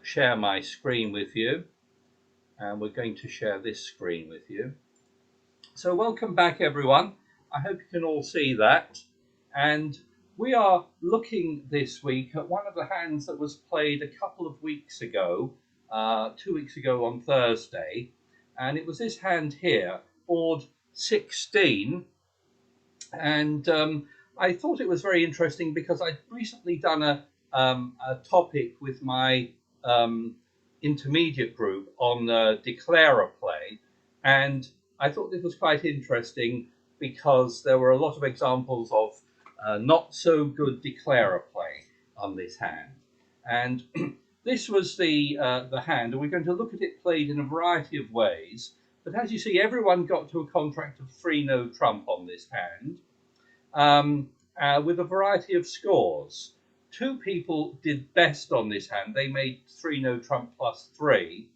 share my screen with you, and we're going to share this screen with you. So welcome back, everyone. I hope you can all see that. And we are looking this week at one of the hands that was played a couple of weeks ago, 2 weeks ago on Thursday. And it was this hand here, board 16. And I thought it was very interesting because I'd recently done a topic with my intermediate group on declarer play, and I thought this was quite interesting because there were a lot of examples of not so good declarer play on this hand. And this was the hand, and we're going to look at it played in a variety of ways. But as you see, everyone got to a contract of 3 no trump on this hand, with a variety of scores. 2 people did best on this hand. They made 3 no trump plus 3,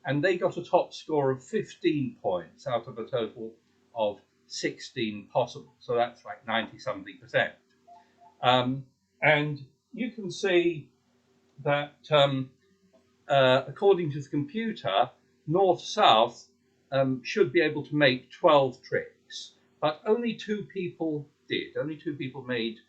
and they got a top score of 15 points out of a total of 16 possible. So that's like 90-something%. And you can see that according to the computer, north-south should be able to make 12 tricks, but only 2 people did. Only 2 people made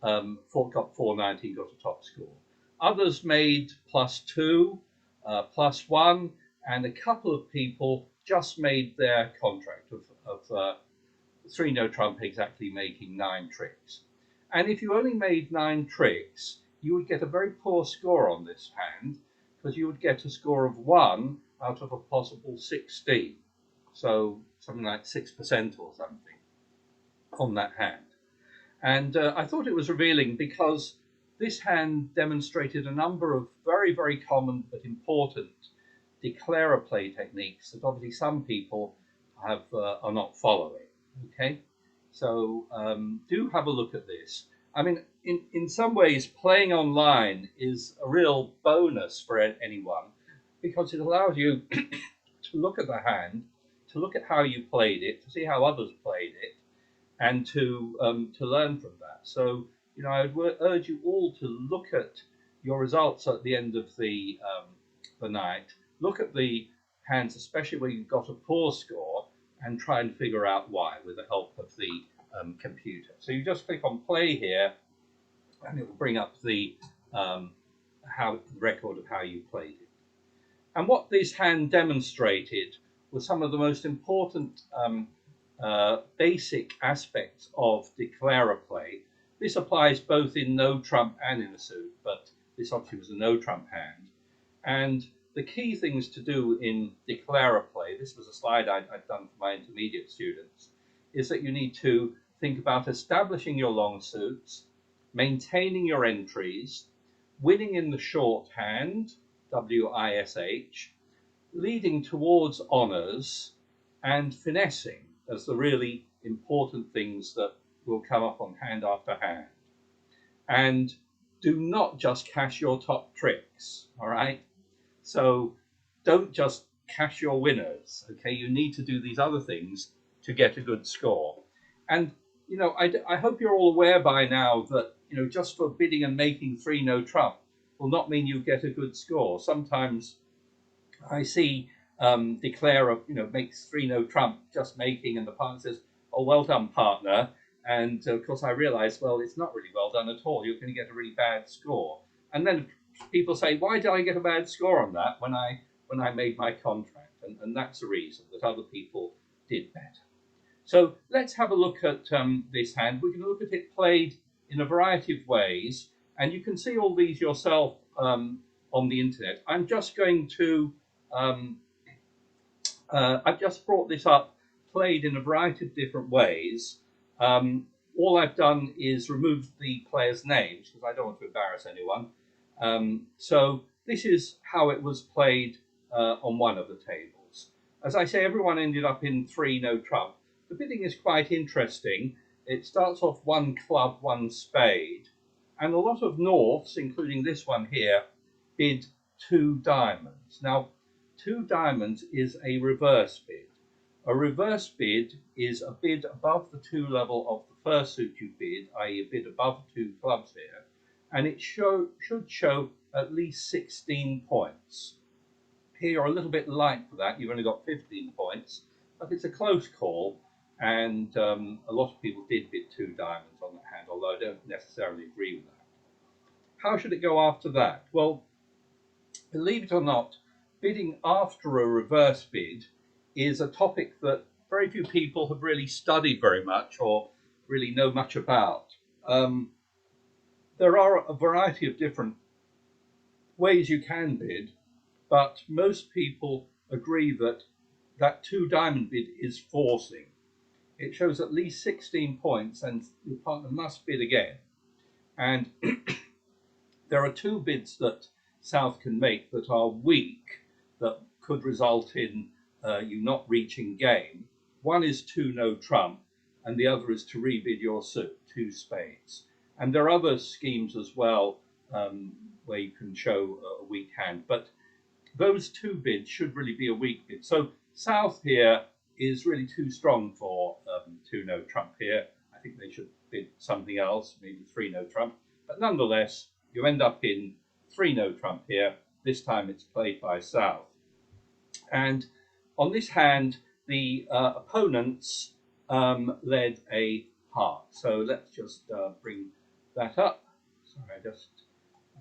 got 490, got a top score. Others made +2, +1, and a couple of people just made their contract of 3 no trump, exactly making 9 tricks. And if you only made 9 tricks, you would get a very poor score on this hand, because you would get a score of 1 out of a possible 16. So something like 6% or something on that hand. And I thought it was revealing because this hand demonstrated a number of very, very common but important declarer play techniques that obviously some people are not following. Okay, so do have a look at this. I mean, in some ways, playing online is a real bonus for anyone because it allows you to look at the hand, to look at how you played it, to see how others played it, and to learn from that. So, I would urge you all to look at your results at the end of the night. Look at the hands, especially where you've got a poor score, and try and figure out why with the help of the computer. So you just click on play here, and it will bring up the record of how you played it. And what this hand demonstrated was some of the most important basic aspects of declarer play. This applies both in no trump and in a suit, but this obviously was a no trump hand. And the key things to do in declarer play, this was a slide I'd done for my intermediate students, is that you need to think about establishing your long suits, maintaining your entries, winning in the short hand, WISH, leading towards honours, and finessing as the really important things that will come up on hand after hand. And do not just cash your top tricks, all right? So don't just cash your winners, okay? You need to do these other things to get a good score. And, I hope you're all aware by now that, just for bidding and making 3 no trump will not mean you get a good score. Sometimes I see declarer, makes 3 no trump just making, and the partner says, "Oh, well done, partner." And of course I realize, well, it's not really well done at all. You're going to get a really bad score. And then people say, why did I get a bad score on that when I made my contract? And that's the reason, that other people did better. So let's have a look at this hand. We're going to look at it played in a variety of ways, and you can see all these yourself on the internet. I'm just going to I've just brought this up, played in a variety of different ways. All I've done is remove the players' names because I don't want to embarrass anyone. So this is how it was played on one of the tables. As I say, everyone ended up in 3 no trump. The bidding is quite interesting. It starts off 1 club, 1 spade, and a lot of Norths, including this one here, bid 2 diamonds. Now, 2 diamonds is a reverse bid. A reverse bid is a bid above the 2 level of the first suit you bid, i.e. a bid above 2 clubs here, and it should show at least 16 points. Here you're a little bit light for that. You've only got 15 points, but it's a close call, and a lot of people did bid 2 diamonds on that hand, although I don't necessarily agree with that. How should it go after that? Well, believe it or not, bidding after a reverse bid is a topic that very few people have really studied very much or really know much about. There are a variety of different ways you can bid, but most people agree that that 2 diamond bid is forcing. It shows at least 16 points, and your partner must bid again. And there are 2 bids that South can make that are weak, that could result in you not reaching game. One is 2 no trump, and the other is to rebid your suit, 2 spades. And there are other schemes as well where you can show a weak hand, but those 2 bids should really be a weak bid. So South here is really too strong for 2 no trump here. I think they should bid something else, maybe 3 no trump. But nonetheless, you end up in 3 no trump here. This time it's played by South. And on this hand, the opponents led a heart. So let's just bring that up. Sorry,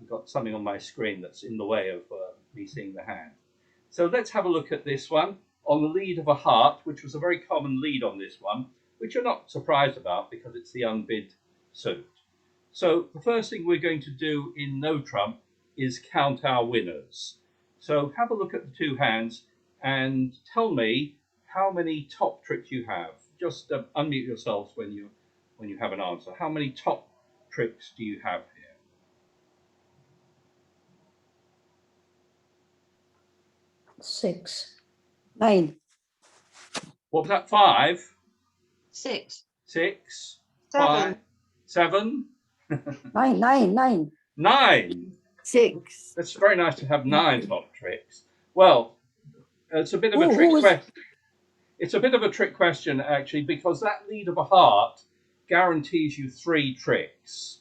I've got something on my screen that's in the way of me seeing the hand. So let's have a look at this one on the lead of a heart, which was a very common lead on this one, which you're not surprised about because it's the unbid suit. So the first thing we're going to do in no trump is count our winners. So have a look at the 2 hands and tell me how many top tricks you have. Just unmute yourselves when you have an answer. How many top tricks do you have here? 6. 9. What was that? 5? 6. 6? 7. 5? 7? 9. 9? 6. It's very nice to have 9 top tricks. Well, it's a bit of a trick question. It's a bit of a trick question, actually, because that lead of a heart guarantees you 3 tricks.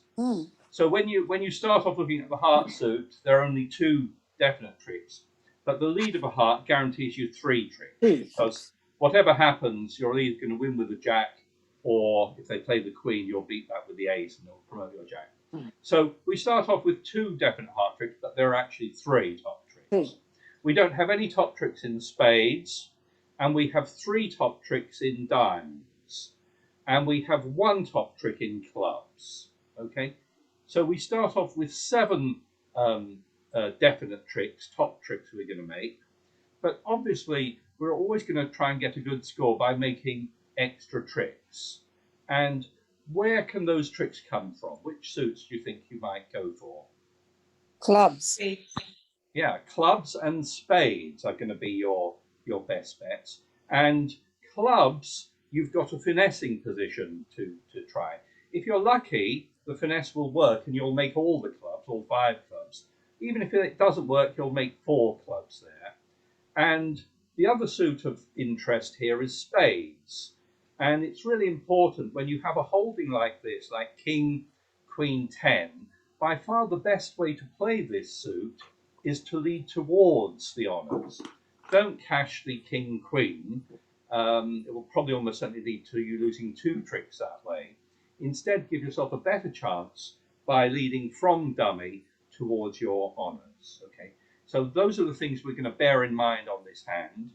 So when you start off looking at the heart suit, there are only 2 definite tricks. But the lead of a heart guarantees you 3 tricks. Because whatever happens, you're either going to win with the jack, or if they play the queen, you'll beat that with the ace and they'll promote your jack. So we start off with 2 definite heart tricks, but there are actually 3 top tricks. We don't have any top tricks in spades, and we have 3 top tricks in diamonds, and we have 1 top trick in clubs. Okay, so we start off with 7 definite tricks, top tricks we're going to make, but obviously we're always going to try and get a good score by making extra tricks. And where can those tricks come from? Which suits do you think you might go for? Clubs. Yeah, clubs and spades are going to be your best bets. And clubs, you've got a finessing position to try. If you're lucky, the finesse will work and you'll make all the clubs, all 5 clubs. Even if it doesn't work, you'll make 4 clubs there. And the other suit of interest here is spades. And it's really important when you have a holding like this, like king, queen, 10, by far the best way to play this suit is to lead towards the honours. Don't cash the king, queen. It will probably almost certainly lead to you losing 2 tricks that way. Instead, give yourself a better chance by leading from dummy towards your honours. Okay, so those are the things we're going to bear in mind on this hand.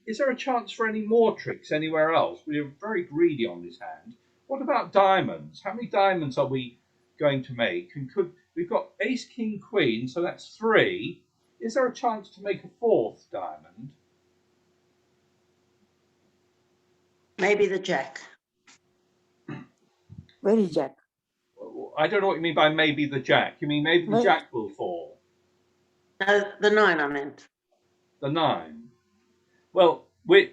Is there a chance for any more tricks anywhere else? We're very greedy on this hand. What about diamonds? How many diamonds are we going to make? And we've got ace, king, queen, so that's 3. Is there a chance to make a 4th diamond? Maybe the jack. Where is jack? I don't know what you mean by maybe the jack. You mean maybe the jack will fall? No, the 9 I meant. The 9. Well, we're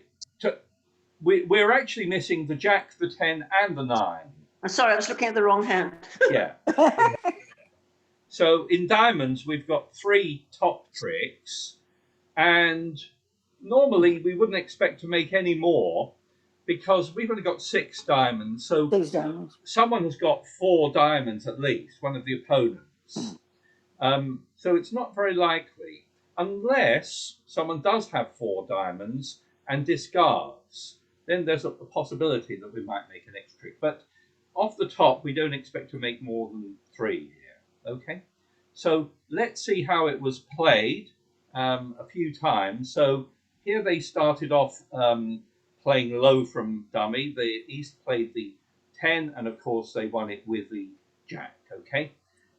actually missing the jack, the 10, and the 9. I'm sorry, I was looking at the wrong hand. Yeah. So in diamonds, we've got 3 top tricks, and normally we wouldn't expect to make any more because we've only got 6 diamonds. So 6 diamonds. someone has got 4 diamonds at least, one of the opponents. So it's not very likely, unless someone does have 4 diamonds and discards. Then there's a possibility that we might make an extra trick. But off the top, we don't expect to make more than 3 here. Okay, so let's see how it was played a few times. So here they started off playing low from dummy. The East played the 10, and of course they won it with the Jack. Okay,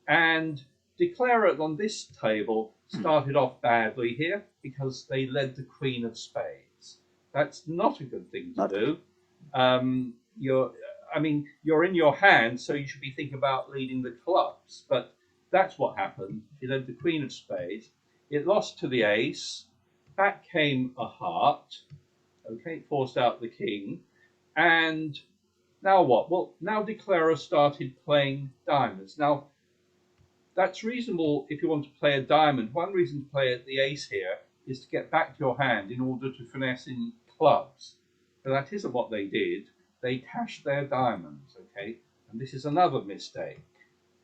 and Declarer on this table started off badly here because they led the Queen of Spades. That's not a good thing to do. You're in your hand, so you should be thinking about leading the clubs. But that's what happened. She led the Queen of Spades. It lost to the ace. Back came a heart. Okay, forced out the king. And now what? Well, now Declarer started playing diamonds. Now, that's reasonable if you want to play a diamond. One reason to play the ace here is to get back to your hand in order to finesse in clubs. But that isn't what they did. They cashed their diamonds, okay? And this is another mistake,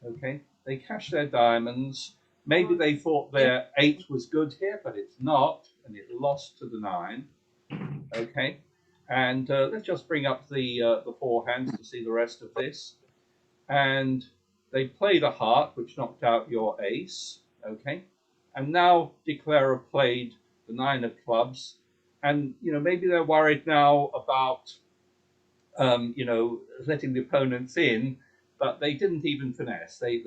okay? They cashed their diamonds. Maybe they thought their 8 was good here, but it's not, and it lost to the 9, okay? And let's just bring up the 4 hands to see the rest of this. And they played a heart, which knocked out your ace, okay? And now Declarer played the 9 of clubs. And, maybe they're worried now about, letting the opponents in, but they didn't even finesse. They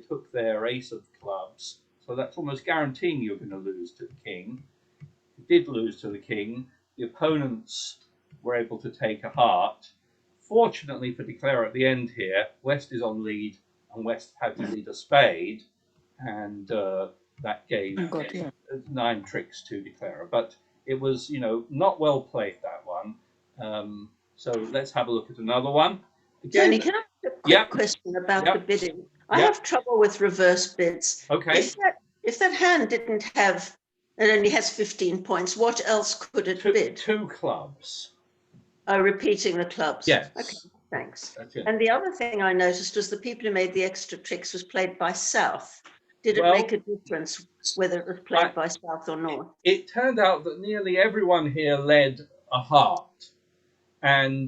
took their ace of clubs. So that's almost guaranteeing you're going to lose to the king. You did lose to the king. The opponents were able to take a heart. Fortunately for Declarer at the end here, West is on lead, and West had to lead a spade, and that gave 9 tricks to Declarer. But it was, not well played, that one. So let's have a look at another one. Again, Danny, can I ask a quick question about the bidding? I have trouble with reverse bids. Okay. If that hand didn't have, it only has 15 points, what else could it bid? 2 clubs. Oh, repeating the clubs. Yes. Okay, thanks. That's it. And the other thing I noticed was the people who made the extra tricks was played by South. Did it make a difference whether it was played by South or North? It turned out that nearly everyone here led a heart, and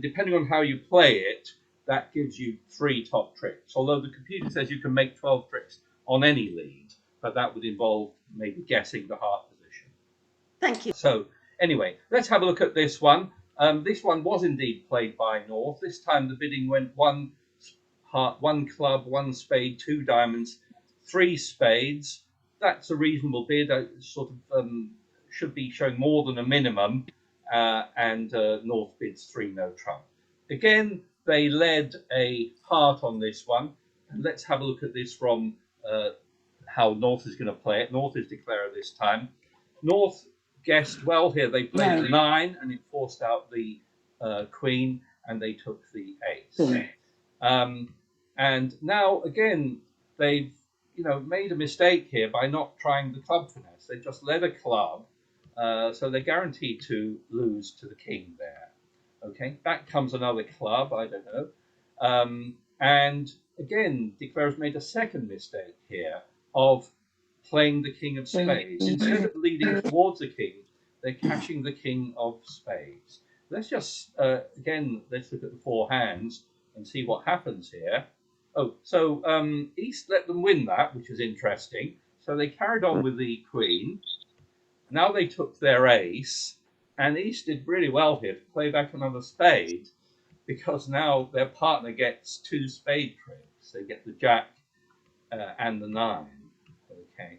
depending on how you play it, that gives you 3 top tricks. Although the computer says you can make 12 tricks on any lead, but that would involve maybe guessing the heart position. Thank you. So anyway, let's have a look at this one. This one was indeed played by North. This time the bidding went 1 heart, 1 club, 1 spade, 2 diamonds, 3 spades. That's a reasonable bid. Should be showing more than a minimum. And North bids 3 no trump. Again, they led a heart on this one. And let's have a look at this from how North is going to play it. North is Declarer this time. North guessed well here. They played the 9, and it forced out the Queen, and they took the ace. And now again, they've made a mistake here by not trying the club finesse. They just led a club. So they're guaranteed to lose to the king there. Okay, back comes another club, I don't know. And again, Declarer's made a second mistake here of playing the king of spades. Instead of leading towards the king, they're cashing the king of spades. Let's just, again, let's look at the 4 hands and see what happens here. Oh, so East let them win that, which is interesting. So they carried on with the queen. Now they took their ace, and East did really well here to play back another spade, because now their partner gets 2 spade tricks. They get the Jack and the 9. Okay.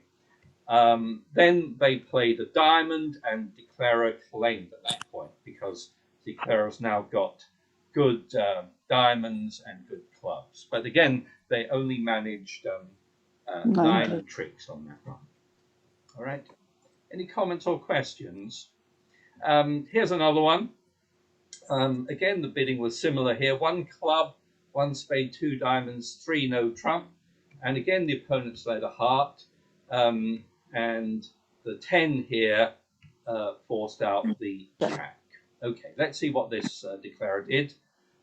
Then they played a diamond, and Declarer claimed at that point, because Declarer's now got good diamonds and good clubs. But again, they only managed 9 tricks on that one. All right. Any comments or questions? Here's another one. Again, the bidding was similar here. 1 club, 1 spade, 2 diamonds, 3 no trump. And again, the opponents led a heart. And the 10 here forced out the Jack. Okay, let's see what this Declarer did.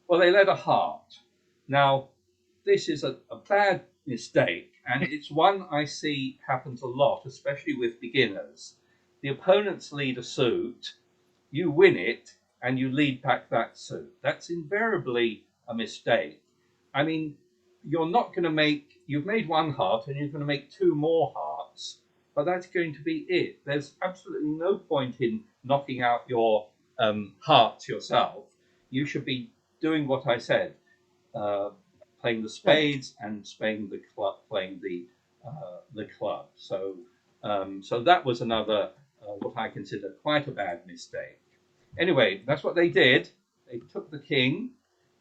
Well, they led a heart. Now, this is a bad mistake, and it's one I see happens a lot, especially with beginners. The opponents lead a suit, you win it, and you lead back that suit. That's invariably a mistake. I mean, you're not going to make, you've made one heart and you're going to make two more hearts, but that's going to be it. There's absolutely no point in knocking out your hearts yourself. You should be doing what I said, playing the spades and playing the club, playing the club. So so that was another what I consider quite a bad mistake. Anyway, that's what they did. They took the king,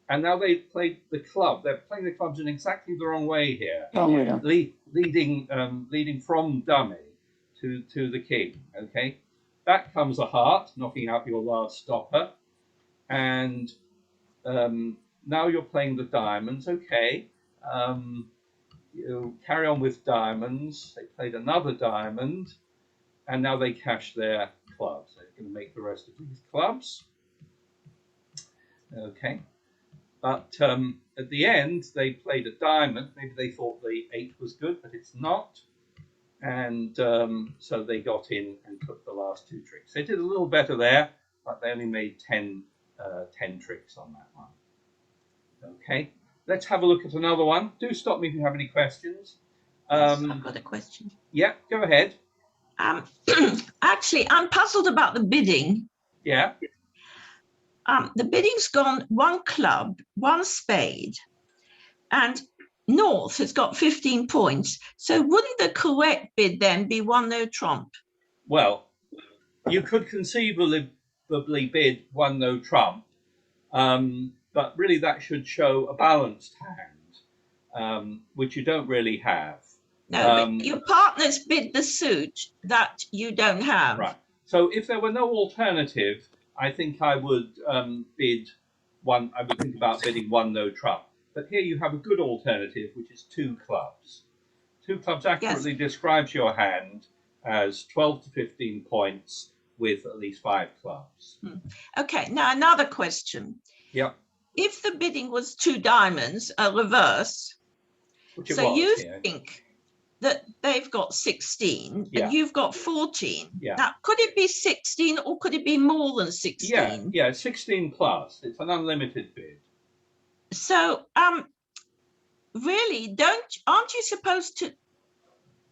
and now they played the club. They're playing the clubs in exactly the wrong way here, leading from dummy to the king. Okay, back comes a heart, knocking out your last stopper, and now you're playing the diamonds. Okay, you carry on with diamonds. They played another diamond, and now they cash their clubs. They're going to make the rest of these clubs. Okay, but at the end they played a diamond. Maybe they thought the 8 was good, but it's not. And so they got in and took the last 2 tricks. They did a little better there, but they only made 10 tricks on that one. Okay, let's have a look at another one. Do stop me if you have any questions. Yes, I've got a question. Yeah, go ahead. Actually, I'm puzzled about the bidding. Yeah. The bidding's gone 1 club, 1 spade, and North has got 15 points. So wouldn't the correct bid then be 1 no trump? Well, you could conceivably bid 1 no trump, but really that should show a balanced hand, which you don't really have. No, but your partner's bid the suit that you don't have. Right. So if there were no alternative, I think I would bid 1. I would think about bidding 1 no trump. But here you have a good alternative, which is 2 clubs. 2 clubs accurately describes your hand as 12 to 15 points with at least 5 clubs. Okay, now another question. Yeah. If the bidding was 2 diamonds, a reverse, Which it so was, you yeah. think that they've got 16 Yeah. and you've got 14. Yeah. Now, could it be 16 or could it be more than 16? Yeah, 16 plus. It's an unlimited bid. So, really, aren't you supposed to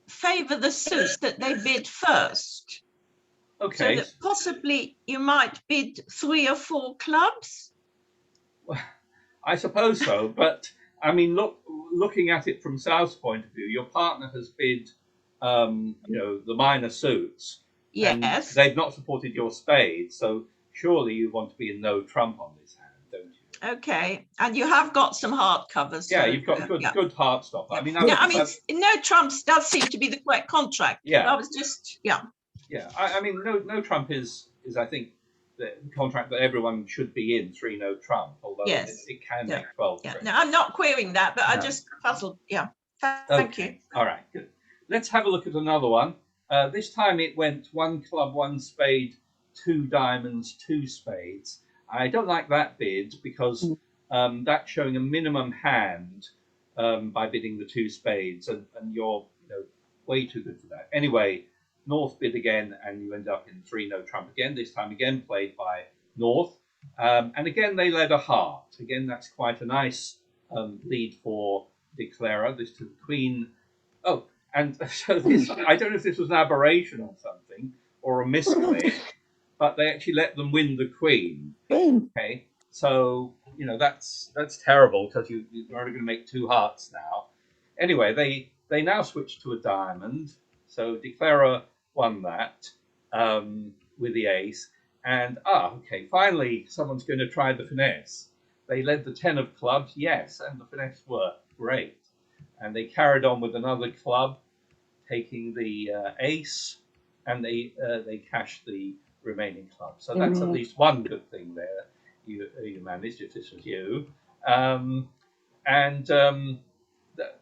favor the suits that they bid first? Okay. So that possibly you might bid 3 or 4 clubs? I suppose so, but I mean, looking at it from South's point of view, your partner has bid, the minor suits. Yes. And they've not supported your spade, so surely you want to be in no trump on this hand, don't you? Okay, and you have got some hard covers. Yeah, so, you've got good heart stop. Yeah. I mean, no trumps does seem to be the correct contract. Yeah. I was just, Yeah, I mean, no trump is I think the contract that everyone should be in, 3 no trump, although Yes. it can make 12 tricks. No, I'm not querying that, but I No. just puzzled. Yeah, thank you. All right, good. Let's have a look at another one. This time it went 1 club, 1 spade, 2 diamonds, 2 spades. I don't like that bid because that's showing a minimum hand by bidding the 2 spades, and you're way too good for that. Anyway, North bid again, and you end up in 3 no trump again. This time again played by North, and again they led a heart. Again, that's quite a nice lead for declarer. This to the Queen. Oh, and so this, I don't know if this was an aberration or something or a misclick, but they actually let them win the Queen. Okay, so that's terrible because you're only going to make 2 hearts now. Anyway, they now switch to a diamond. So declarer won that with the ace, and okay, finally someone's going to try the finesse. They led the 10 of clubs, yes, and the finesse worked great, and they carried on with another club, taking the ace, and they cashed the remaining clubs. So that's at least one good thing there you managed, if this was you. That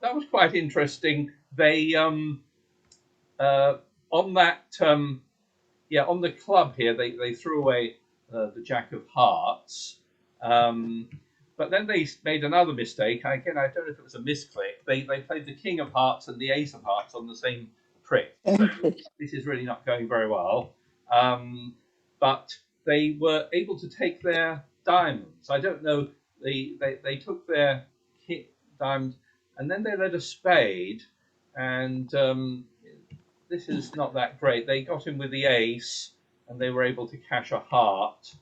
was quite interesting. They on the club here, they threw away the Jack of Hearts, but but then they made another mistake. Again, I don't know if it was a misclick. They played the king of hearts and the ace of hearts on the same trick. So this is really not going very well. But they were able to take their diamonds. I don't know. They took their diamond, and then they led a spade, and this is not that great. They got in with the ace, and they were able to cash a heart.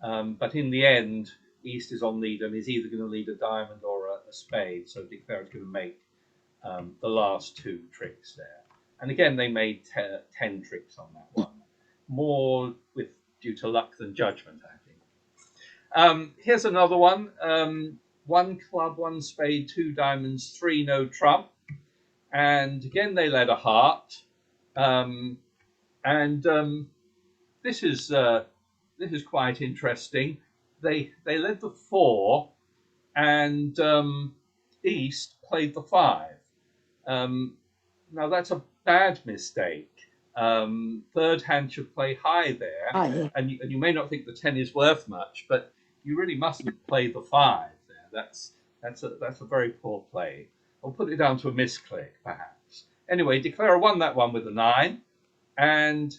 But in the end, East is on lead and is either going to lead a diamond or a spade. So Declare is going to make the last two tricks there. And again, they made 10 tricks on that one. More due to luck than judgment, I think. Here's another one. 1 club, 1 spade, 2 diamonds, 3 no trump. And again, they led a heart. This is quite interesting. They led the 4, and East played the 5. Now that's a bad mistake. Third hand should play high there, and you may not think the 10 is worth much, but you really mustn't play the 5 there. That's a very poor play. I'll put it down to a misclick, perhaps. Anyway, Declare won that one with a 9, and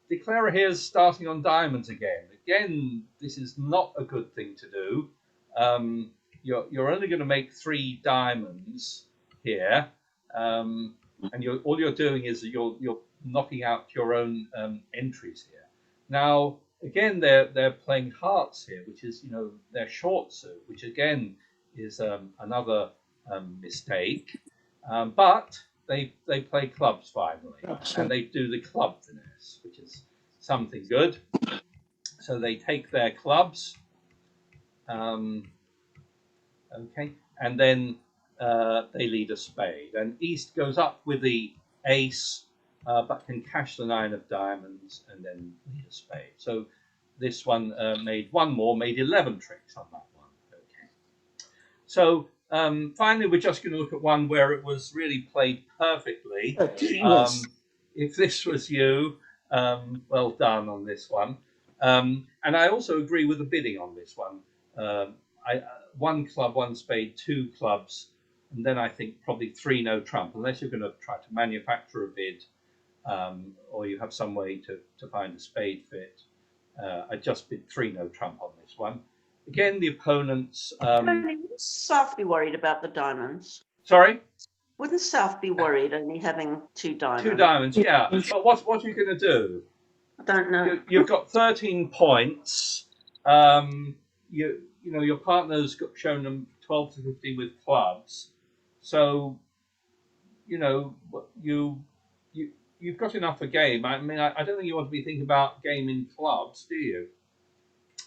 Declare here is starting on diamonds again. Again, this is not a good thing to do. You're only going to make 3 diamonds here, and all you're doing is you're knocking out your own entries here. Now, again, they're playing hearts here, which is their short suit, which again is another mistake. But they play clubs finally, and they do the club finesse, which is something good. So they take their clubs, okay, and then they lead a spade. And East goes up with the ace, but can cash the 9 of diamonds and then lead a spade. So this one made 11 tricks on that one. Okay. So finally, we're just going to look at one where it was really played perfectly. If this was you, well done on this one. And I also agree with the bidding on this one. 1 club, 1 spade, 2 clubs, and then I think probably 3 no trump, unless you're going to try to manufacture a bid, or you have some way to find a spade fit. I just bid 3 no trump on this one. Again, the opponents. Wouldn't South be worried about the diamonds? Sorry? Wouldn't South be worried only having 2 diamonds? 2 diamonds, yeah. But what are you going to do? I don't know. You've got 13 points. Your partner's shown them 12 to 15 with clubs, so you've got enough for game. I mean, I don't think you want to be thinking about game in clubs, do you?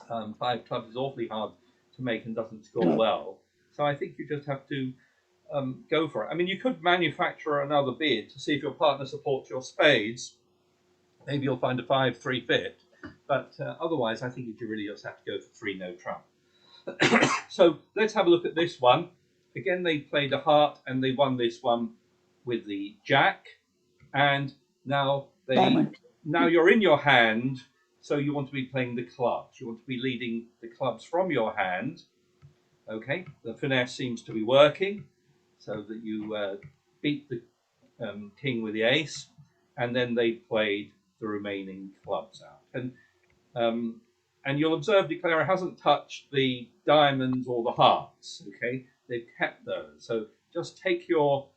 5 clubs is awfully hard to make and doesn't score well, so I think you just have to go for it. I mean, you could manufacture another bid to see if your partner supports your spades. Maybe you'll find a 5-3 fit, but otherwise, I think you really just have to go for 3 no trump. So let's have a look at this one. Again, they played a heart and they won this one with the jack. And now you're in your hand, so you want to be playing the clubs. You want to be leading the clubs from your hand. Okay, the finesse seems to be working, so that you beat the king with the ace, and then they played the remaining clubs out. And you'll observe Declare hasn't touched the diamonds or the hearts. Okay, they've kept those. So just take your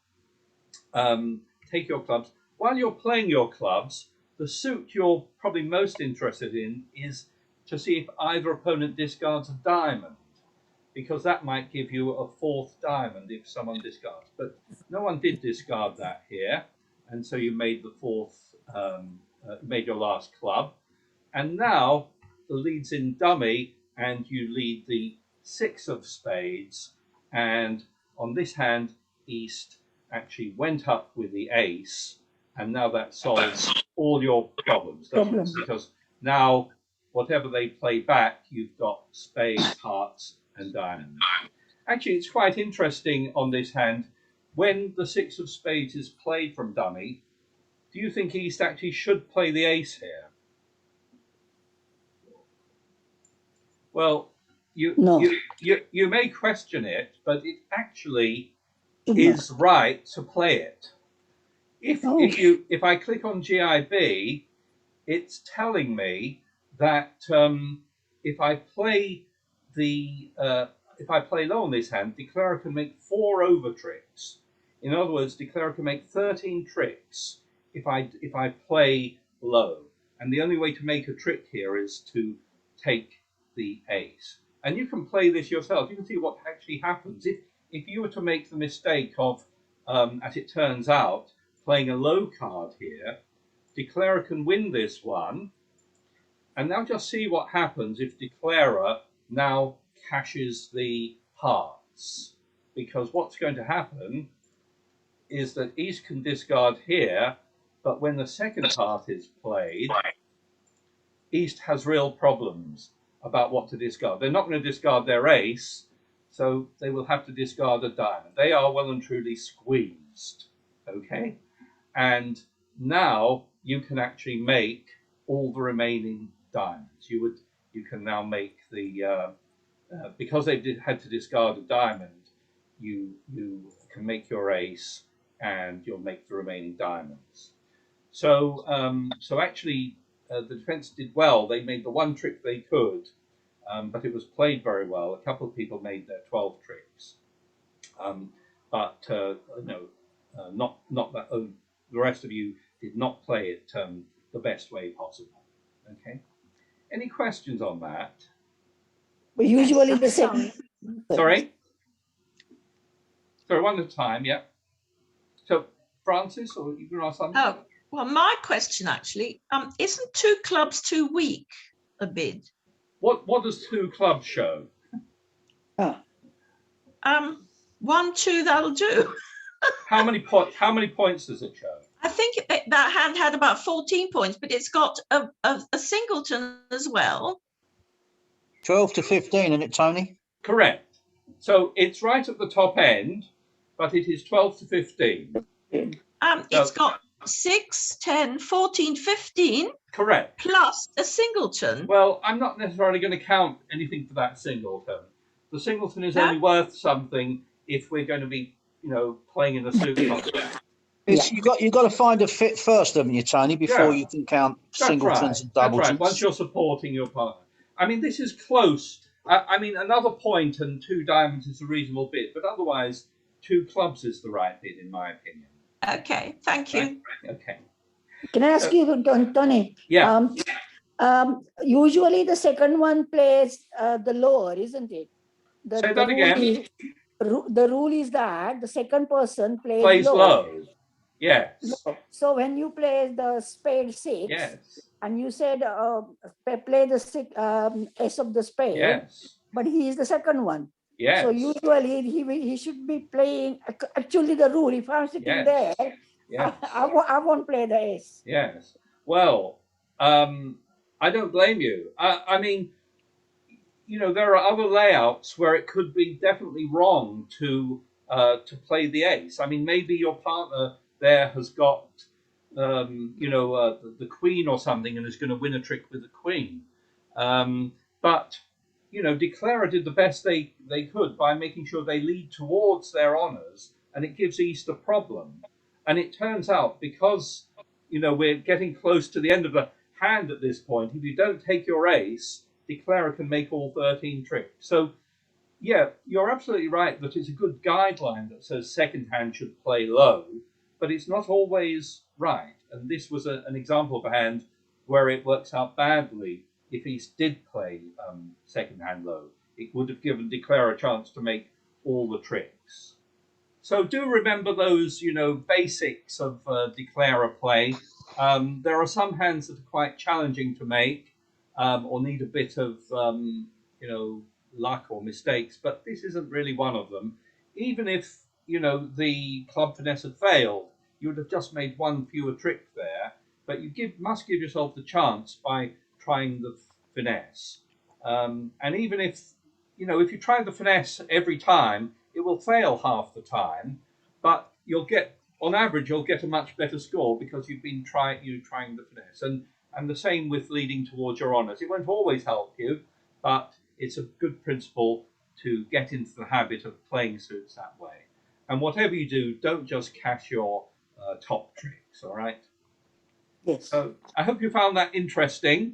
clubs. While you're playing your clubs, the suit you're probably most interested in is to see if either opponent discards a diamond, because that might give you a 4th diamond if someone discards. But no one did discard that here, and so you made the 4th, made your last club. And now the lead's in dummy, and you lead the 6 of spades. And on this hand, East actually went up with the ace, and now that solves all your problems, doesn't it? Because now, whatever they play back, you've got spades, hearts, and diamonds. Actually, it's quite interesting on this hand. When the 6 of spades is played from dummy, do you think East actually should play the ace here? Well, No. you may question it, but it actually Should is right to play it. Oh. If I click on GIB, it's telling me that if I play if I play low on this hand, declarer can make 4 over tricks. In other words, declarer can make 13 tricks if I play low. And the only way to make a trick here is to take the ace. And you can play this yourself. You can see what actually happens if you were to make the mistake of, as it turns out, playing a low card here. Declarer can win this one. And now just see what happens if declarer now cashes the hearts. Because what's going to happen is that East can discard here, but when the second heart is played, East has real problems about what to discard. They're not going to discard their ace, so they will have to discard a diamond. They are well and truly squeezed, okay? And now you can actually make all the remaining diamonds. You can now make the because they had to discard a diamond. You can make your ace, and you'll make the remaining diamonds. So actually, the defense did well. They made the one trick they could, but it was played very well. A couple of people made their 12 tricks, but no, not that. The rest of you did not play it the best way possible. Okay. Any questions on that? But usually the second. Sorry, one at a time. Yeah. So, Francis, or you can ask something? Oh, well, my question actually, isn't 2 clubs too weak a bid? What does 2 clubs show? 1, 2, that'll do. How many points does it show? I think that hand had about 14 points, but it's got a singleton as well. 12 to 15, isn't it, Tony? Correct. So it's right at the top end, but it is 12 to 15. It's got 6, 10, 14, 15. Correct. Plus a singleton. Well, I'm not necessarily going to count anything for that singleton. The singleton is only worth something if we're going to be, playing in a suit contest. You got to find a fit first, haven't you, Tony, before you can count singletons and doubletons. That's right. Once you're supporting your partner. I mean, this is close. I mean, another point and 2 diamonds is a reasonable bid, but otherwise, 2 clubs is the right bid, in my opinion. Okay, thank you. Right? Okay. Can I ask you, Tony? Yeah. Usually the second one plays the lower, isn't it? Say that again. The rule is that the second person Plays low. Yes. Low. So when you play the spade 6, yes. and you said play the ace of the spade, yes. but he is the second one. Yes. So usually he should be playing. Actually, the rule, if I'm sitting there, I won't play the ace. Yes. Well, I don't blame you. I mean, there are other layouts where it could be definitely wrong to play the ace. I mean, maybe your partner there has got the queen or something and is going to win a trick with the queen. But declarer did the best they could by making sure they lead towards their honors, and it gives East a problem. And it turns out, because we're getting close to the end of the hand at this point, if you don't take your ace, declarer can make all 13 tricks. So yeah, you're absolutely right that it's a good guideline that says second hand should play low, but it's not always right. And this was an example of a hand where it works out badly. If East did play second hand low, it would have given declarer a chance to make all the tricks. So do remember those, basics of declarer play. There are some hands that are quite challenging to make, or need a bit of, luck or mistakes, but this isn't really one of them. Even if, the club finesse had failed, you would have just made one fewer trick there, but you must give yourself the chance by trying the finesse. And even if you try the finesse every time, it will fail half the time, but on average, you'll get a much better score because you've been trying the finesse. And the same with leading towards your honors. It won't always help you, but it's a good principle to get into the habit of playing suits that way. And whatever you do, don't just cash your top tricks, all right? Yes. So I hope you found that interesting.